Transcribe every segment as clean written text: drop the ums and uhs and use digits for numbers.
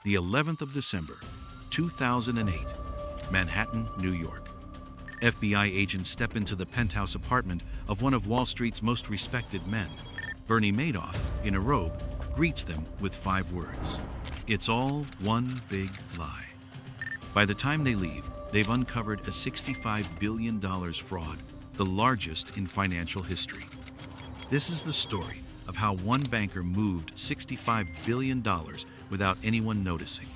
The 11th of December, 2008, Manhattan, New York. FBI agents step into the penthouse apartment of one of Wall Street's most respected men. Bernie Madoff, in a robe, greets them with 5 words. It's all one big lie. By the time they leave, they've uncovered a $65 billion fraud, the largest in financial history. This is the story of how one banker moved $65 billion without anyone noticing.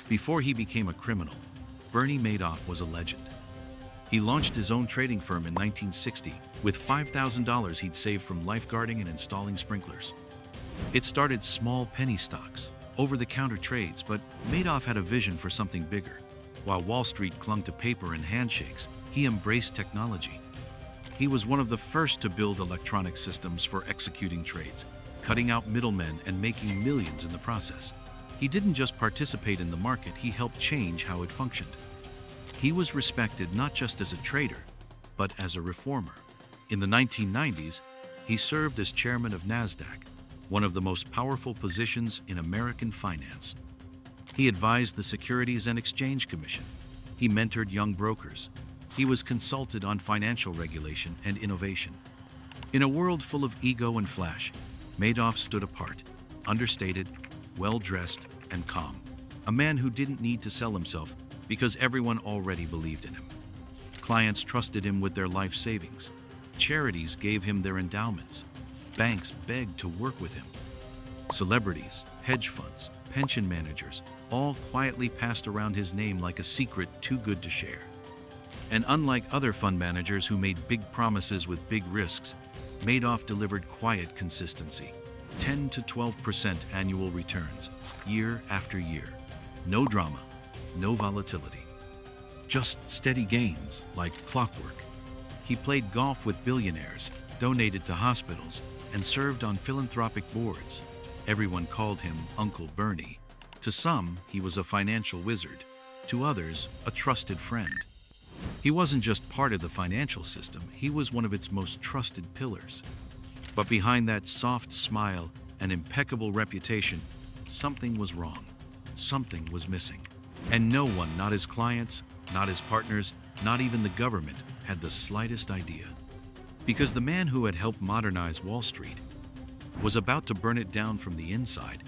Before he became a criminal, Bernie Madoff was a legend. He launched his own trading firm in 1960 with $5,000 he'd saved from lifeguarding and installing sprinklers. It started small penny stocks, over-the-counter trades, but Madoff had a vision for something bigger. While Wall Street clung to paper and handshakes, he embraced technology. He was one of the first to build electronic systems for executing trades, cutting out middlemen and making millions in the process. He didn't just participate in the market, he helped change how it functioned. He was respected not just as a trader, but as a reformer. In the 1990s, he served as chairman of NASDAQ, one of the most powerful positions in American finance. He advised the Securities and Exchange Commission. He mentored young brokers. He was consulted on financial regulation and innovation. In a world full of ego and flash, Madoff stood apart, understated, well-dressed, and calm. A man who didn't need to sell himself because everyone already believed in him. Clients trusted him with their life savings. Charities gave him their endowments. Banks begged to work with him. Celebrities, hedge funds, pension managers, all quietly passed around his name like a secret too good to share. And unlike other fund managers who made big promises with big risks, Madoff delivered quiet consistency, 10 to 12% annual returns, year after year. No drama, no volatility. Just steady gains, like clockwork. He played golf with billionaires, donated to hospitals, and served on philanthropic boards. Everyone called him Uncle Bernie. To some, he was a financial wizard. To others, a trusted friend. He wasn't just part of the financial system, he was one of its most trusted pillars. But behind that soft smile and impeccable reputation, something was wrong. Something was missing. And no one, not his clients, not his partners, not even the government, had the slightest idea. Because the man who had helped modernize Wall Street was about to burn it down from the inside.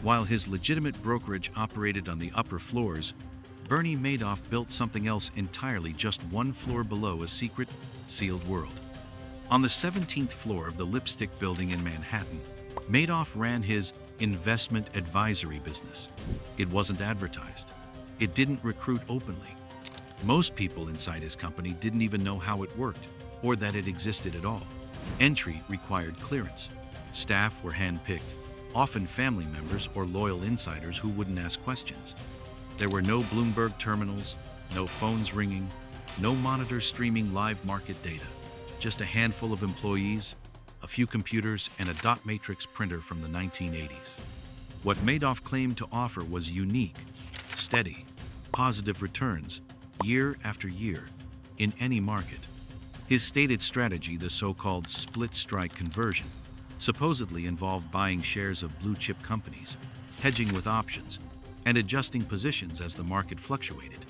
While his legitimate brokerage operated on the upper floors, Bernie Madoff built something else entirely just one floor below a secret, sealed world. On the 17th floor of the Lipstick Building in Manhattan, Madoff ran his investment advisory business. It wasn't advertised. It didn't recruit openly. Most people inside his company didn't even know how it worked or that it existed at all. Entry required clearance. Staff were handpicked, often family members or loyal insiders who wouldn't ask questions. There were no Bloomberg terminals, no phones ringing, no monitors streaming live market data. Just a handful of employees, a few computers, and a dot matrix printer from the 1980s. What Madoff claimed to offer was unique, steady, positive returns, year after year, in any market. His stated strategy, the so-called split strike conversion, supposedly involved buying shares of blue-chip companies, hedging with options, and adjusting positions as the market fluctuated.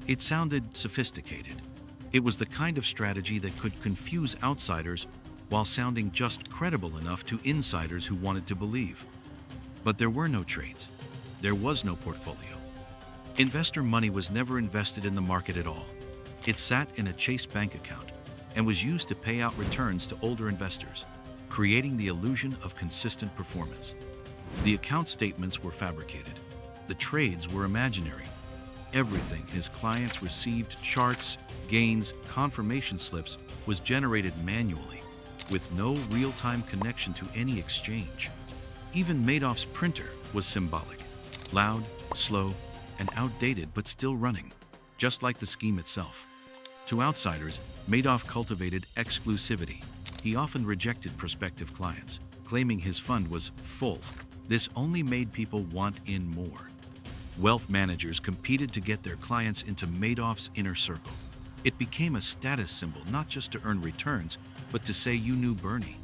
It sounded sophisticated. It was the kind of strategy that could confuse outsiders while sounding just credible enough to insiders who wanted to believe. But there were no trades. There was no portfolio. Investor money was never invested in the market at all. It sat in a Chase bank account and was used to pay out returns to older investors, creating the illusion of consistent performance. The account statements were fabricated. The trades were imaginary. Everything his clients received, charts, gains, confirmation slips, was generated manually, with no real-time connection to any exchange. Even Madoff's printer was symbolic, loud, slow, and outdated, but still running, just like the scheme itself. To outsiders, Madoff cultivated exclusivity. He often rejected prospective clients, claiming his fund was full. This only made people want in more. Wealth managers competed to get their clients into Madoff's inner circle. It became a status symbol, not just to earn returns, but to say you knew Bernie.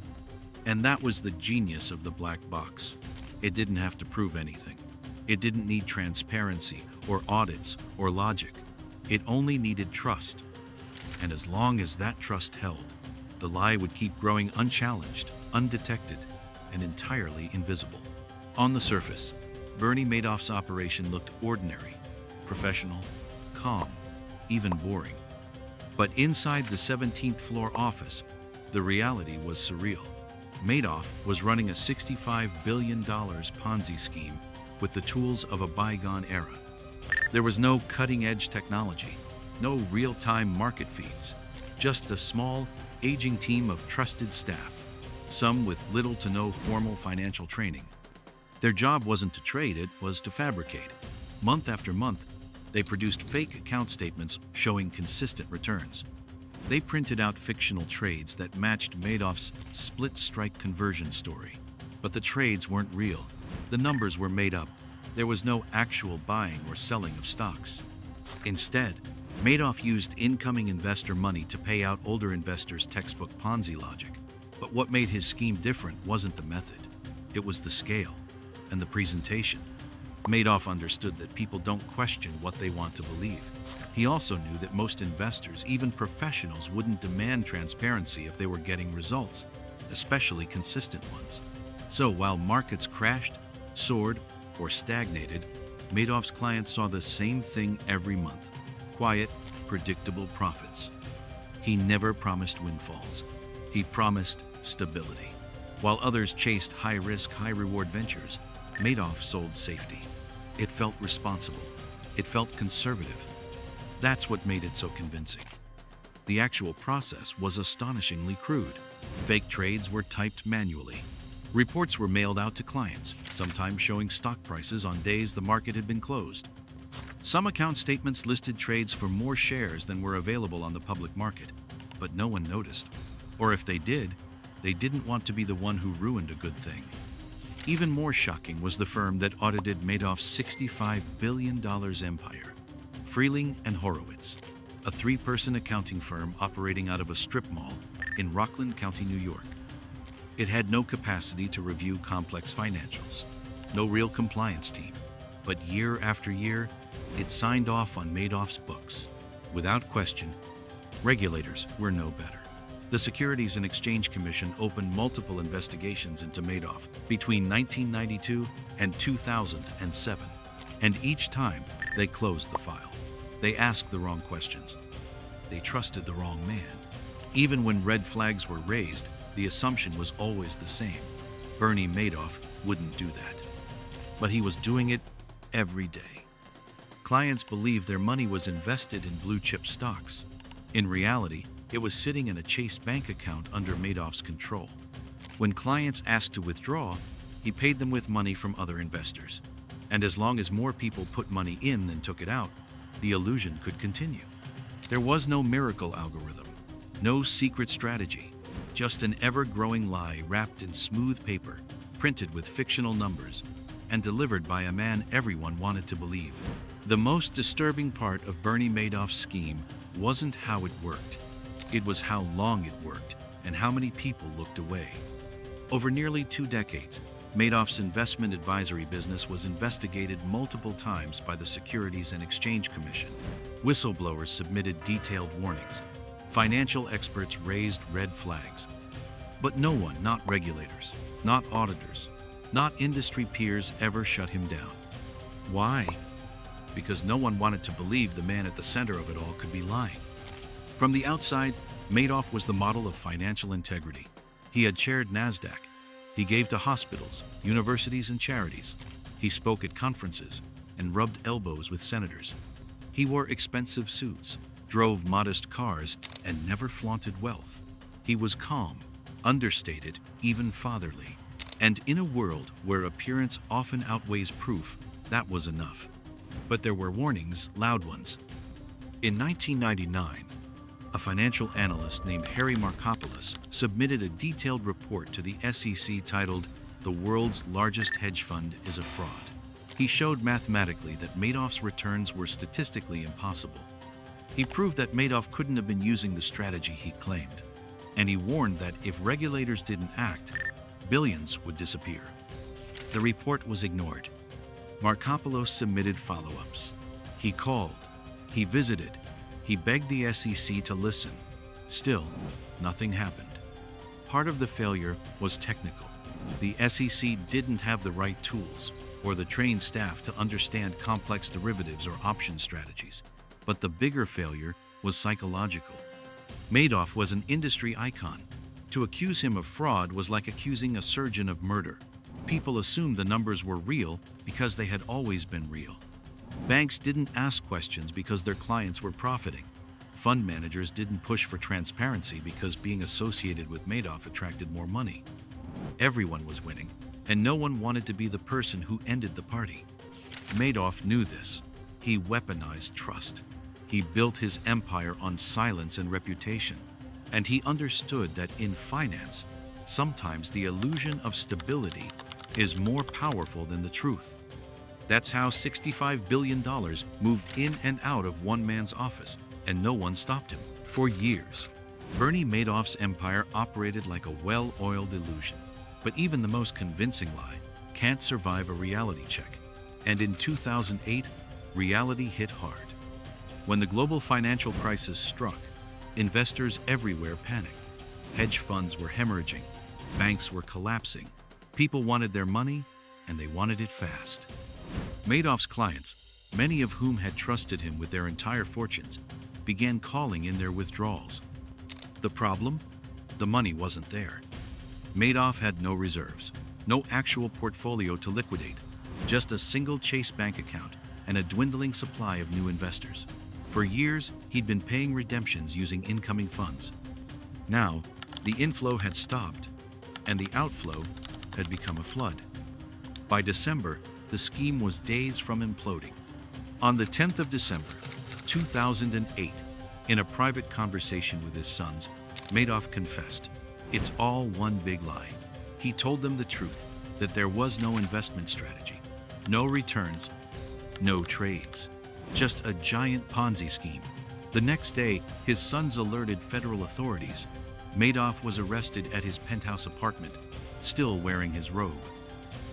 And that was the genius of the black box. It didn't have to prove anything. It didn't need transparency or audits or logic. It only needed trust. And as long as that trust held, the lie would keep growing unchallenged, undetected, and entirely invisible. On the surface, Bernie Madoff's operation looked ordinary, professional, calm, even boring. But inside the 17th floor office, the reality was surreal. Madoff was running a $65 billion Ponzi scheme with the tools of a bygone era. There was no cutting-edge technology, no real-time market feeds, just a small, aging team of trusted staff, some with little to no formal financial training. Their job wasn't to trade, it was to fabricate. Month after month, they produced fake account statements showing consistent returns. They printed out fictional trades that matched Madoff's split-strike conversion story. But the trades weren't real. The numbers were made up. There was no actual buying or selling of stocks. Instead, Madoff used incoming investor money to pay out older investors' textbook Ponzi logic. But what made his scheme different wasn't the method. It was the scale and the presentation. Madoff understood that people don't question what they want to believe. He also knew that most investors, even professionals, wouldn't demand transparency if they were getting results, especially consistent ones. So while markets crashed, soared, or stagnated, Madoff's clients saw the same thing every month: quiet, predictable profits. He never promised windfalls. He promised stability. While others chased high-risk, high-reward ventures, Madoff sold safety. It felt responsible. It felt conservative. That's what made it so convincing. The actual process was astonishingly crude. Fake trades were typed manually. Reports were mailed out to clients, sometimes showing stock prices on days the market had been closed. Some account statements listed trades for more shares than were available on the public market, but no one noticed. Or if they did, they didn't want to be the one who ruined a good thing. Even more shocking was the firm that audited Madoff's $65 billion empire, Freeling and Horowitz, a 3-person accounting firm operating out of a strip mall in Rockland County, New York. It had no capacity to review complex financials, no real compliance team, but year after year, it signed off on Madoff's books. Without question, regulators were no better. The Securities and Exchange Commission opened multiple investigations into Madoff between 1992 and 2007, and each time they closed the file. They asked the wrong questions. They trusted the wrong man. Even when red flags were raised, the assumption was always the same: Bernie Madoff wouldn't do that. But he was doing it every day. Clients believed their money was invested in blue-chip stocks. In reality, it was sitting in a Chase bank account under Madoff's control. When clients asked to withdraw, he paid them with money from other investors. And as long as more people put money in than took it out, the illusion could continue. There was no miracle algorithm, no secret strategy, just an ever-growing lie wrapped in smooth paper, printed with fictional numbers, and delivered by a man everyone wanted to believe. The most disturbing part of Bernie Madoff's scheme wasn't how it worked. It was how long it worked and how many people looked away. Over nearly 2 decades, Madoff's investment advisory business was investigated multiple times by the Securities and Exchange Commission. Whistleblowers submitted detailed warnings. Financial experts raised red flags. But no one, not regulators, not auditors, not industry peers, ever shut him down. Why? Because no one wanted to believe the man at the center of it all could be lying. From the outside, Madoff was the model of financial integrity. He had chaired NASDAQ. He gave to hospitals, universities, and charities. He spoke at conferences and rubbed elbows with senators. He wore expensive suits, drove modest cars, and never flaunted wealth. He was calm, understated, even fatherly. And in a world where appearance often outweighs proof, that was enough. But there were warnings, loud ones. In 1999, a financial analyst named Harry Markopolos submitted a detailed report to the SEC titled "The World's Largest Hedge Fund is a Fraud." He showed mathematically that Madoff's returns were statistically impossible. He proved that Madoff couldn't have been using the strategy he claimed. And he warned that if regulators didn't act, billions would disappear. The report was ignored. Markopolos submitted follow-ups. He called, he visited, he begged the SEC to listen. Still, nothing happened. Part of the failure was technical. The SEC didn't have the right tools or the trained staff to understand complex derivatives or option strategies. But the bigger failure was psychological. Madoff was an industry icon. To accuse him of fraud was like accusing a surgeon of murder. People assumed the numbers were real because they had always been real. Banks didn't ask questions because their clients were profiting. Fund managers didn't push for transparency because being associated with Madoff attracted more money. Everyone was winning, and no one wanted to be the person who ended the party. Madoff knew this. He weaponized trust. He built his empire on silence and reputation. And he understood that in finance, sometimes the illusion of stability is more powerful than the truth. That's how $65 billion moved in and out of one man's office, and no one stopped him. For years, Bernie Madoff's empire operated like a well-oiled illusion. But even the most convincing lie can't survive a reality check. And in 2008, reality hit hard. When the global financial crisis struck, investors everywhere panicked. Hedge funds were hemorrhaging. Banks were collapsing. People wanted their money, and they wanted it fast. Madoff's clients, many of whom had trusted him with their entire fortunes, began calling in their withdrawals. The problem? The money wasn't there. Madoff had no reserves, no actual portfolio to liquidate, just a single Chase bank account and a dwindling supply of new investors. For years, he'd been paying redemptions using incoming funds. Now, the inflow had stopped, and the outflow had become a flood. By December, the scheme was days from imploding. On the 10th of December, 2008, in a private conversation with his sons, Madoff confessed, "It's all one big lie." He told them the truth, that there was no investment strategy, no returns, no trades, just a giant Ponzi scheme. The next day, his sons alerted federal authorities. Madoff was arrested at his penthouse apartment, still wearing his robe.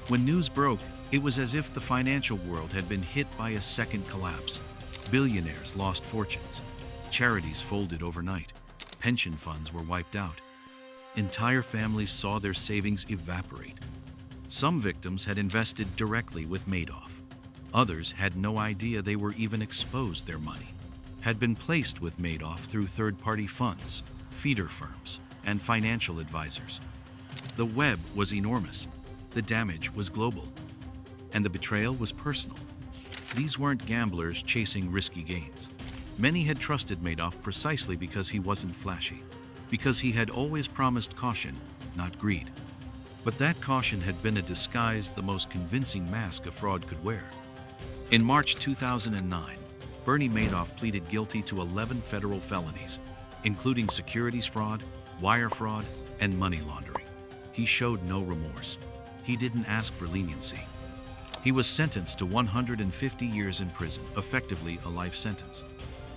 When news broke, it was as if the financial world had been hit by a second collapse. Billionaires lost fortunes. Charities folded overnight. Pension funds were wiped out. Entire families saw their savings evaporate. Some victims had invested directly with Madoff. Others had no idea they were even exposed. Their money had been placed with Madoff through third-party funds, feeder firms, and financial advisors. The web was enormous. The damage was global. And the betrayal was personal. These weren't gamblers chasing risky gains. Many had trusted Madoff precisely because he wasn't flashy, because he had always promised caution, not greed. But that caution had been a disguise the most convincing mask a fraud could wear. In March 2009, Bernie Madoff pleaded guilty to 11 federal felonies, including securities fraud, wire fraud, and money laundering. He showed no remorse. He didn't ask for leniency. He was sentenced to 150 years in prison, effectively a life sentence.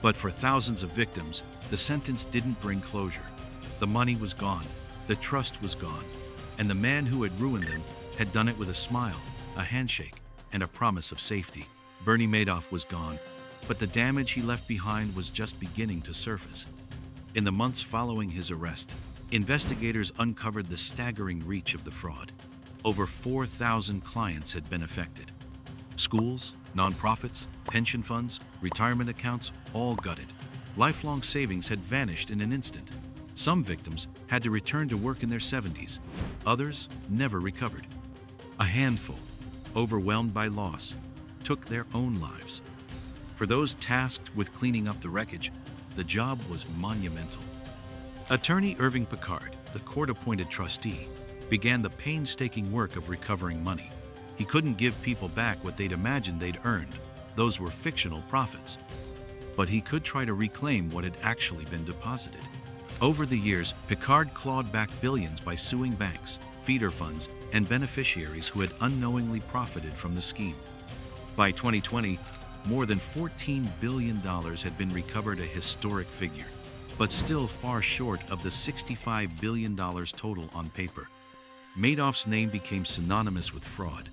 But for thousands of victims, the sentence didn't bring closure. The money was gone, the trust was gone, and the man who had ruined them had done it with a smile, a handshake, and a promise of safety. Bernie Madoff was gone, but the damage he left behind was just beginning to surface. In the months following his arrest, investigators uncovered the staggering reach of the fraud. Over 4,000 clients had been affected. Schools, nonprofits, pension funds, retirement accounts, all gutted. Lifelong savings had vanished in an instant. Some victims had to return to work in their 70s. Others never recovered. A handful, overwhelmed by loss, took their own lives. For those tasked with cleaning up the wreckage, the job was monumental. Attorney Irving Picard, the court-appointed trustee, began the painstaking work of recovering money. He couldn't give people back what they'd imagined they'd earned. Those were fictional profits. But he could try to reclaim what had actually been deposited. Over the years, Picard clawed back billions by suing banks, feeder funds, and beneficiaries who had unknowingly profited from the scheme. By 2020, more than $14 billion had been recovered, a historic figure, but still far short of the $65 billion total on paper. Madoff's name became synonymous with fraud.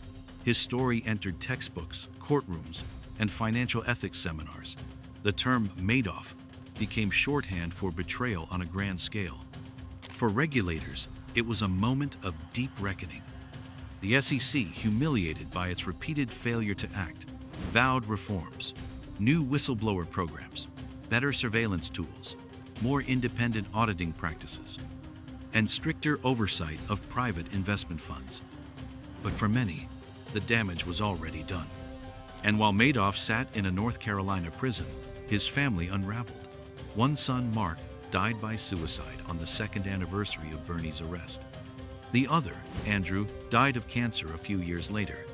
His story entered textbooks, courtrooms, and financial ethics seminars. The term Madoff became shorthand for betrayal on a grand scale. For regulators, it was a moment of deep reckoning. The SEC, humiliated by its repeated failure to act, vowed reforms, new whistleblower programs, better surveillance tools, more independent auditing practices, and stricter oversight of private investment funds. But for many, the damage was already done. And while Madoff sat in a North Carolina prison, his family unraveled. One son, Mark, died by suicide on the second anniversary of Bernie's arrest. The other, Andrew, died of cancer a few years later.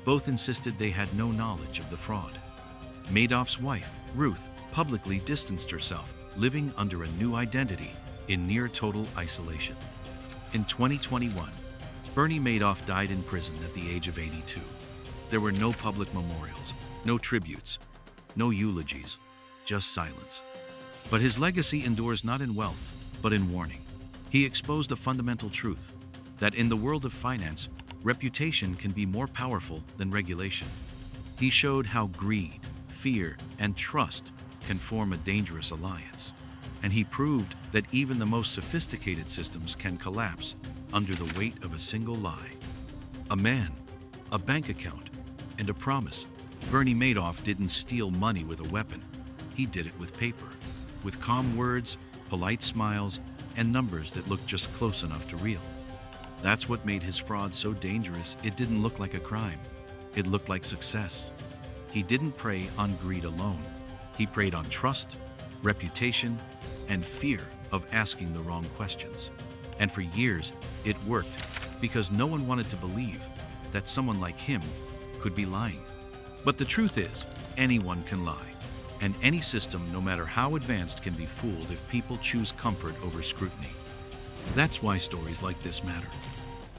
Both insisted they had no knowledge of the fraud. Madoff's wife, Ruth, publicly distanced herself, living under a new identity in near total isolation. In 2021, Bernie Madoff died in prison at the age of 82. There were no public memorials, no tributes, no eulogies, just silence. But his legacy endures not in wealth, but in warning. He exposed a fundamental truth, that in the world of finance, reputation can be more powerful than regulation. He showed how greed, fear, and trust can form a dangerous alliance. And he proved that even the most sophisticated systems can collapse under the weight of a single lie. A man, a bank account, and a promise. Bernie Madoff didn't steal money with a weapon. He did it with paper, with calm words, polite smiles, and numbers that looked just close enough to real. That's what made his fraud so dangerous. It didn't look like a crime. It looked like success. He didn't prey on greed alone. He preyed on trust, reputation, and fear of asking the wrong questions. And for years, it worked because no one wanted to believe that someone like him could be lying. But the truth is, anyone can lie. And any system, no matter how advanced, can be fooled if people choose comfort over scrutiny. That's why stories like this matter.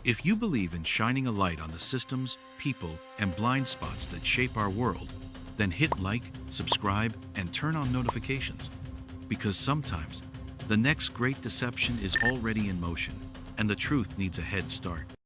If you believe in shining a light on the systems, people, and blind spots that shape our world, then hit like, subscribe, and turn on notifications. Because sometimes, the next great deception is already in motion, and the truth needs a head start.